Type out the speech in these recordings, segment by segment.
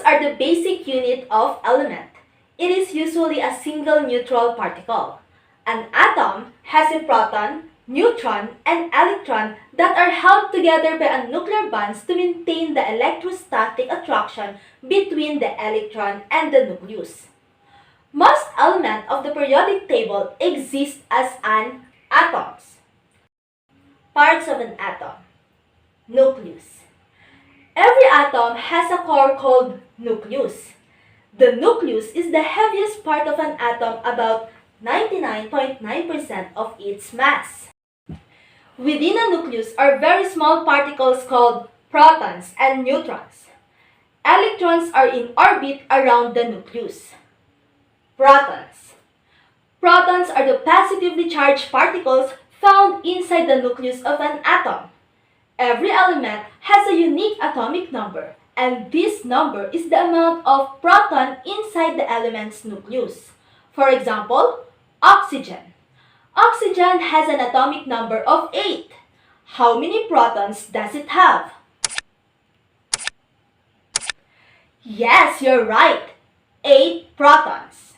are the basic unit of element. It is usually a single neutral particle. An atom has a proton, neutron, and electron that are held together by a nuclear bonds to maintain the electrostatic attraction between the electron and the nucleus. Most elements of the periodic table exist as an atoms. Parts of an atom. Nucleus. Every atom has a core called nucleus. The nucleus is the heaviest part of an atom, about 99.9% of its mass. Within a nucleus are very small particles called protons and neutrons. Electrons are in orbit around the nucleus. Protons. Protons are the positively charged particles found inside the nucleus of an atom. Every element has a unique atomic number, and this number is the amount of proton inside the element's nucleus. For example, oxygen. Oxygen has an atomic number of 8. How many protons does it have? Yes, you're right. 8 protons.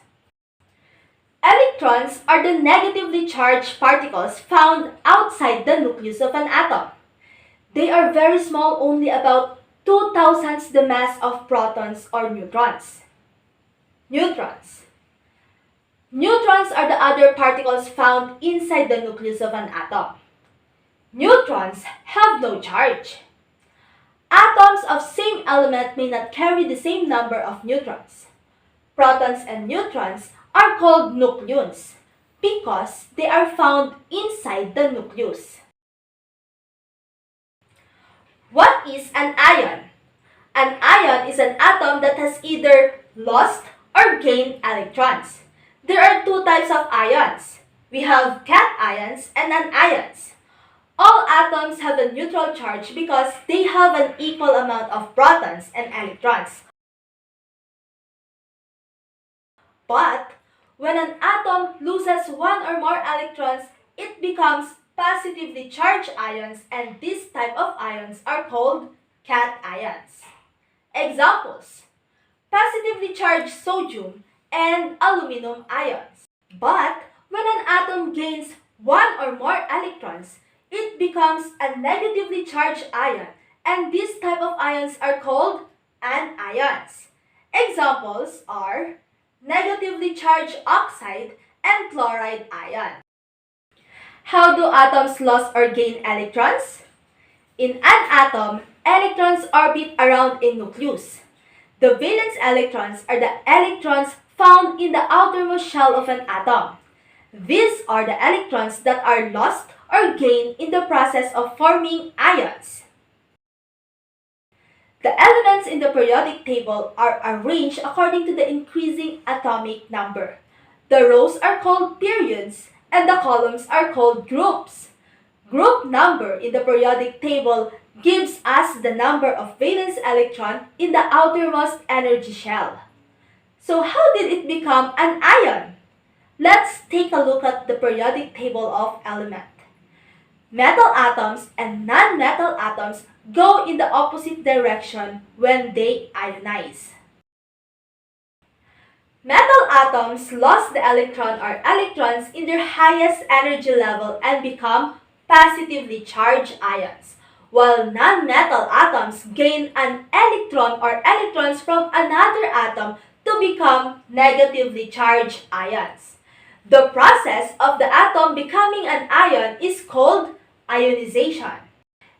Electrons are the negatively charged particles found outside the nucleus of an atom. They are very small, only about 2,000ths the mass of protons or neutrons. Neutrons. Neutrons are the other particles found inside the nucleus of an atom. Neutrons have no charge. Atoms of same element may not carry the same number of neutrons. Protons and neutrons are called nucleons because they are found inside the nucleus. What is an ion? An ion is an atom that has either lost or gained electrons. There are two types of ions. We have cations and anions. All atoms have a neutral charge because they have an equal amount of protons and electrons. But when an atom loses one or more electrons, it becomes positively charged ions, and this type of ions are called cations. Examples: positively charged sodium and aluminum ions. But when an atom gains one or more electrons, it becomes a negatively charged ion, and this type of ions are called anions. Examples are negatively charged oxide and chloride ion. How do atoms lose or gain electrons? In an atom, electrons orbit around a nucleus. The valence electrons are the electrons found in the outermost shell of an atom. These are the electrons that are lost or gained in the process of forming ions. The elements in the periodic table are arranged according to the increasing atomic number. The rows are called periods, and the columns are called groups. Group number in the periodic table gives us the number of valence electron in the outermost energy shell. So how did it become an ion? Let's take a look at the periodic table of elements. Metal atoms and non-metal atoms go in the opposite direction when they ionize. Metal atoms lose the electron or electrons in their highest energy level and become positively charged ions, while non-metal atoms gain an electron or electrons from another atom to become negatively charged ions. The process of the atom becoming an ion is called ionization.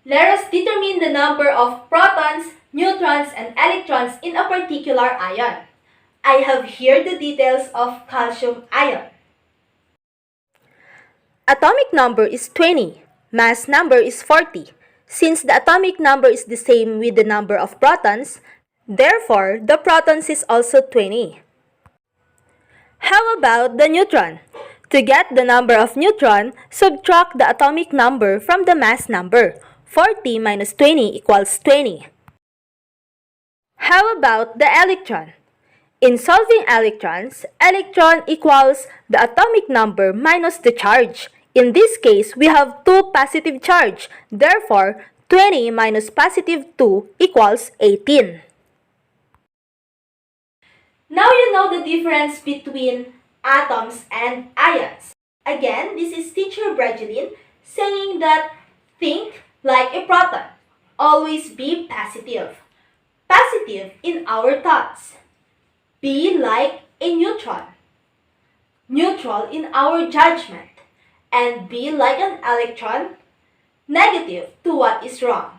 Let us determine the number of protons, neutrons, and electrons in a particular ion. I have here the details of calcium ion. Atomic number is 20. Mass number is 40. Since the atomic number is the same with the number of protons, therefore the protons is also 20. How about the neutron? To get the number of neutron, subtract the atomic number from the mass number. 40 minus 20 equals 20. How about the electron? In solving electrons, electron equals the atomic number minus the charge. In this case, we have 2 positive charge. Therefore, 20 minus positive 2 equals 18. Now you know the difference between atoms and ions. Again, this is teacher Bradgelin saying that think like a proton. Always be positive. Positive in our thoughts. Be like a neutron. Neutral in our judgment. And be like an electron. Negative to what is wrong.